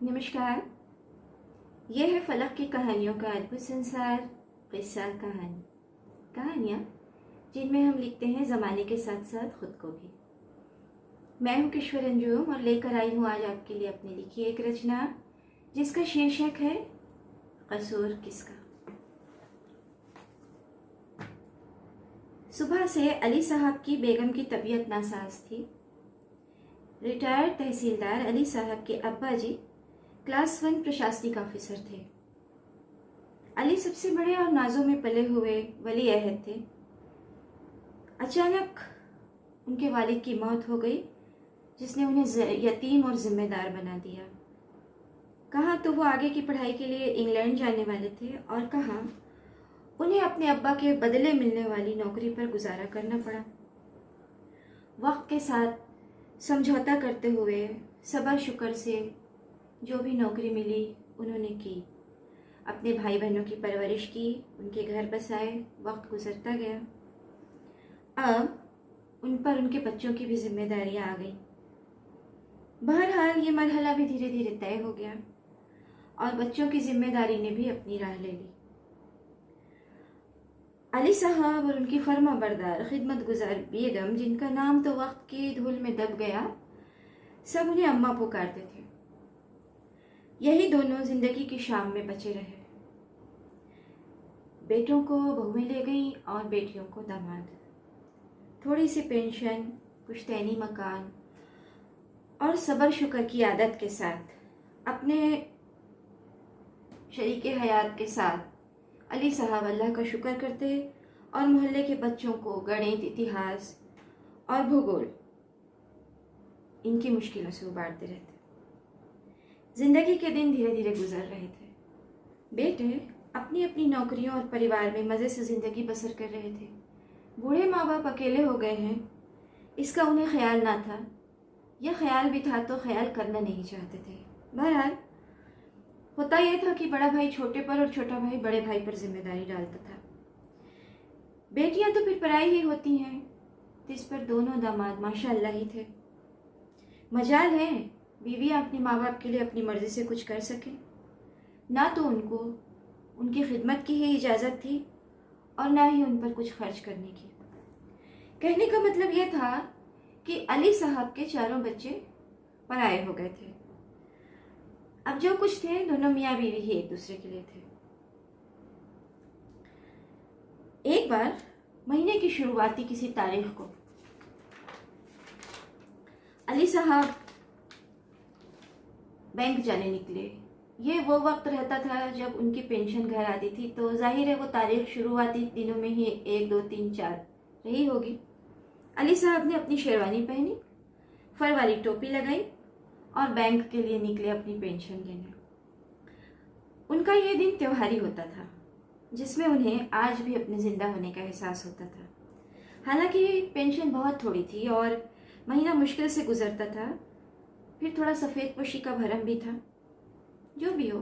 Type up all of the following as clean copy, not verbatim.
नमस्कार। ये है फलक की कहानियों का अद्भुत संसार। किस्सा कहानी, कहानियाँ जिनमें हम लिखते हैं ज़माने के साथ साथ खुद को भी। मैं हूँ किशोर अंजुम और लेकर आई हूँ आज आपके लिए अपनी लिखी एक रचना जिसका शीर्षक है कसूर किसका। सुबह से अली साहब की बेगम की तबीयत नासाज थी। रिटायर्ड तहसीलदार अली साहब के अब्बा जी क्लास 1 प्रशासनिक ऑफिसर थे। अली सबसे बड़े और नाजों में पले हुए वली अहद थे। अचानक उनके वालिद की मौत हो गई, जिसने उन्हें यतीम और जिम्मेदार बना दिया। कहाँ तो वो आगे की पढ़ाई के लिए इंग्लैंड जाने वाले थे और कहाँ उन्हें अपने अब्बा के बदले मिलने वाली नौकरी पर गुजारा करना पड़ा। वक्त के साथ समझौता करते हुए सब्र शुक्र से जो भी नौकरी मिली उन्होंने की। अपने भाई बहनों की परवरिश की, उनके घर बसाए। वक्त गुजरता गया। अब उन पर उनके बच्चों की भी जिम्मेदारियां आ गई। बहरहाल ये मरहला भी धीरे धीरे तय हो गया और बच्चों की जिम्मेदारी ने भी अपनी राह ले ली। अली साहब और उनकी फर्मा बरदार खिदमत गुजार बेगम, जिनका नाम तो वक्त की धूल में दब गया, सब उन्हें अम्मा पुकारते थे। यही दोनों जिंदगी की शाम में बचे रहे। बेटों को बहुएं ले गईं और बेटियों को दामाद। थोड़ी सी पेंशन, पुश्तैनी मकान और सब्र शुक्र की आदत के साथ अपने शरीके हयात के साथ अली साहब अल्लाह का शुक्र करते और मोहल्ले के बच्चों को गणित, इतिहास और भूगोल इनकी मुश्किलों से उबारते रहते। जिंदगी के दिन धीरे धीरे गुजर रहे थे। बेटे अपनी अपनी नौकरियों और परिवार में मज़े से ज़िंदगी बसर कर रहे थे। बूढ़े माँ बाप अकेले हो गए हैं, इसका उन्हें ख्याल ना था, या ख्याल भी था तो ख्याल करना नहीं चाहते थे। बहरहाल होता यह था कि बड़ा भाई छोटे पर और छोटा भाई बड़े भाई पर जिम्मेदारी डालता था। बेटियां तो फिर पराई ही होती हैं, तो इस पर दोनों दामाद माशाअल्लाह ही थे। मजाल है बीवियां अपने माँ बाप के लिए अपनी मर्जी से कुछ कर सकें। ना तो उनको उनकी खिदमत की ही इजाज़त थी और ना ही उन पर कुछ खर्च करने की। कहने का मतलब यह था कि अली साहब के चारों बच्चे पराए हो गए थे। अब जो कुछ थे दोनों मियाँ बीवी ही एक दूसरे के लिए थे। एक बार महीने की शुरुआती किसी तारीख को अली साहब बैंक जाने निकले। ये वो वक्त रहता था जब उनकी पेंशन घर आती थी, तो जाहिर है वो तारीख शुरुआती दिनों में ही 1, 2, 3, 4 रही होगी। अली साहब ने अपनी शेरवानी पहनी, फर वाली टोपी लगाई और बैंक के लिए निकले अपनी पेंशन लेने। उनका ये दिन त्योहारी होता था, जिसमें उन्हें आज भी अपने जिंदा होने का एहसास होता था। हालांकि पेंशन बहुत थोड़ी थी और महीना मुश्किल से गुजरता था, फिर थोड़ा सफ़ेद पोशी का भरम भी था। जो भी हो,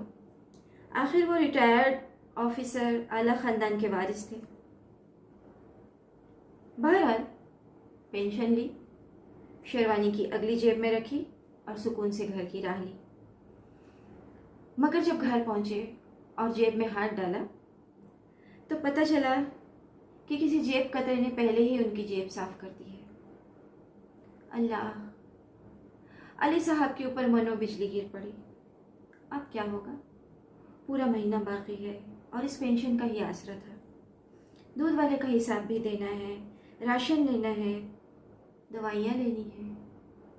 आखिर वो रिटायर्ड ऑफिसर आला ख़ानदान के वारिस थे। बहरहाल पेंशन ली, शेरवानी की अगली जेब में रखी और सुकून से घर की राह ली। मगर जब घर पहुंचे और जेब में हाथ डाला तो पता चला कि किसी जेब कतरे ने पहले ही उनकी जेब साफ कर दी है। अल्लाह, अली साहब के ऊपर मनो बिजली गिर पड़ी। अब क्या होगा? पूरा महीना बाकी है और इस पेंशन का ही आसरा था। दूध वाले का हिसाब भी देना है, राशन लेना है, दवाइयाँ लेनी है।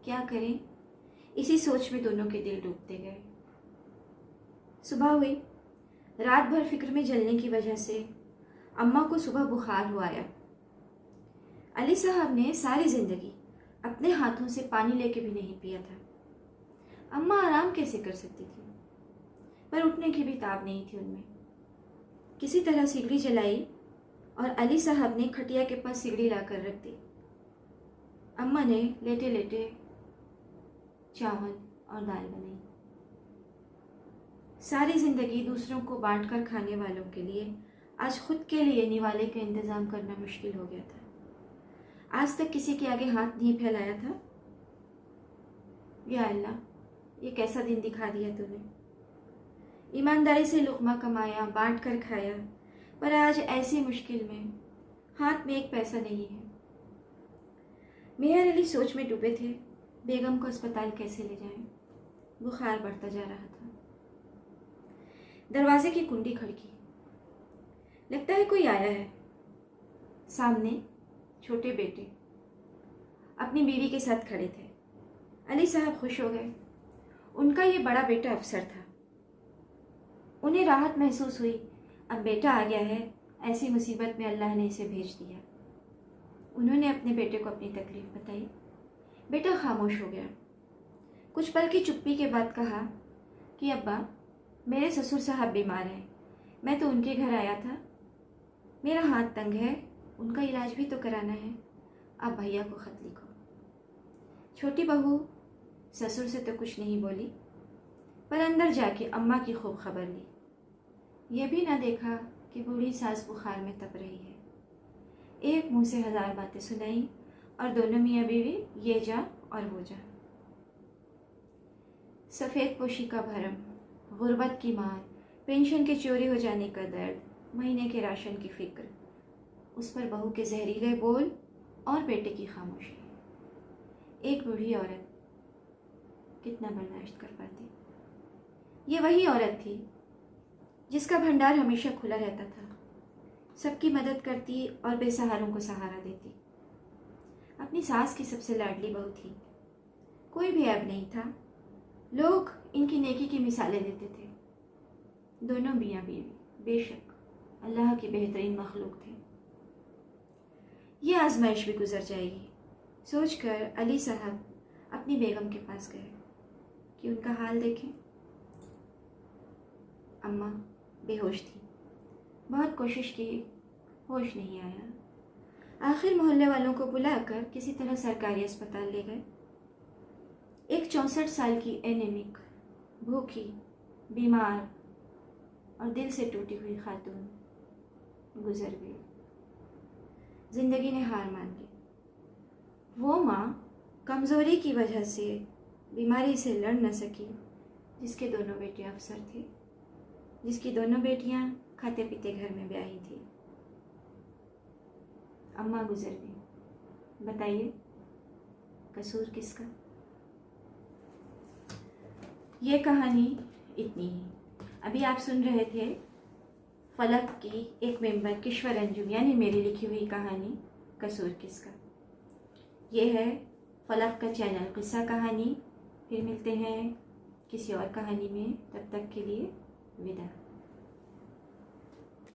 क्या करें? इसी सोच में दोनों के दिल डूबते गए। सुबह हुई। रात भर फिक्र में जलने की वजह से अम्मा को सुबह बुखार हुआ आया। अली साहब ने सारी जिंदगी अपने हाथों से पानी लेके भी नहीं पिया था। अम्मा आराम कैसे कर सकती थी, पर उठने की भी ताब नहीं थी उनमें। किसी तरह सिगड़ी जलाई और अली साहब ने खटिया के पास सिगड़ी लाकर रख दी। अम्मा ने लेटे लेटे चावल और दाल बनाई। सारी जिंदगी दूसरों को बांटकर खाने वालों के लिए आज खुद के लिए निवाले का इंतजाम करना मुश्किल हो गया था। आज तक किसी के आगे हाथ नहीं फैलाया था। या अल्लाह, ये कैसा दिन दिखा दिया तूने। ईमानदारी से लुक़मा कमाया, बांट कर खाया, पर आज ऐसी मुश्किल में हाथ में एक पैसा नहीं है। मेहर अली सोच में डूबे थे, बेगम को अस्पताल कैसे ले जाएं। बुखार बढ़ता जा रहा था। दरवाजे की कुंडी खड़की। लगता है कोई आया है। सामने छोटे बेटे अपनी बीवी के साथ खड़े थे। अली साहब खुश हो गए। उनका ये बड़ा बेटा अफसर था। उन्हें राहत महसूस हुई। अब बेटा आ गया है, ऐसी मुसीबत में अल्लाह ने इसे भेज दिया। उन्होंने अपने बेटे को अपनी तकलीफ बताई। बेटा खामोश हो गया। कुछ पल की चुप्पी के बाद कहा कि अब्बा, मेरे ससुर साहब बीमार हैं, मैं तो उनके घर आया था। मेरा हाथ तंग है, उनका इलाज भी तो कराना है। आप भैया को ख़त लिखो। छोटी बहू ससुर से तो कुछ नहीं बोली, पर अंदर जाके अम्मा की खूब खबर ली। यह भी ना देखा कि बूढ़ी सास बुखार में तप रही है। एक मुंह से 1000 बातें सुनाई और दोनों मियाँ बीवी ये जा और वो जा। सफ़ेद पोशी का भरम, गुर्बत की मार, पेंशन के चोरी हो जाने का दर्द, महीने के राशन की फिक्र, उस पर बहू के जहरीले बोल और बेटे की खामोशी। एक बूढ़ी औरत कितना बर्दाश्त कर पाती। ये वही औरत थी जिसका भंडार हमेशा खुला रहता था, सबकी मदद करती और बेसहारों को सहारा देती। अपनी सास की सबसे लाडली बहू थी। कोई भी ऐब नहीं था। लोग इनकी नेकी की मिसालें देते थे। दोनों मियाँ बीवी बेशक अल्लाह की बेहतरीन मखलूक थे। ये आजमाइश भी गुजर जाएगी सोचकर अली साहब अपनी बेगम के पास गए कि उनका हाल देखें। अम्मा बेहोश थी। बहुत कोशिश की, होश नहीं आया। आखिर मोहल्ले वालों को बुलाकर किसी तरह सरकारी अस्पताल ले गए। एक 64 साल की एनीमिक, भूखी, बीमार और दिल से टूटी हुई खातून गुजर गई। जिंदगी ने हार मान ली। वो माँ कमज़ोरी की वजह से बीमारी से लड़ न सकी, जिसके दोनों बेटे अफसर थे, जिसकी दोनों बेटियां खाते पीते घर में ब्याही थी। अम्मा गुजर गई। बताइए कसूर किसका? ये कहानी इतनी ही। अभी आप सुन रहे थे फलक की एक मेंबर किश्वर अंजुम यानी मेरी लिखी हुई कहानी कसूर किसका। ये है फलक का चैनल किस्सा कहानी। फिर मिलते हैं किसी और कहानी में, तब तक के लिए विदा।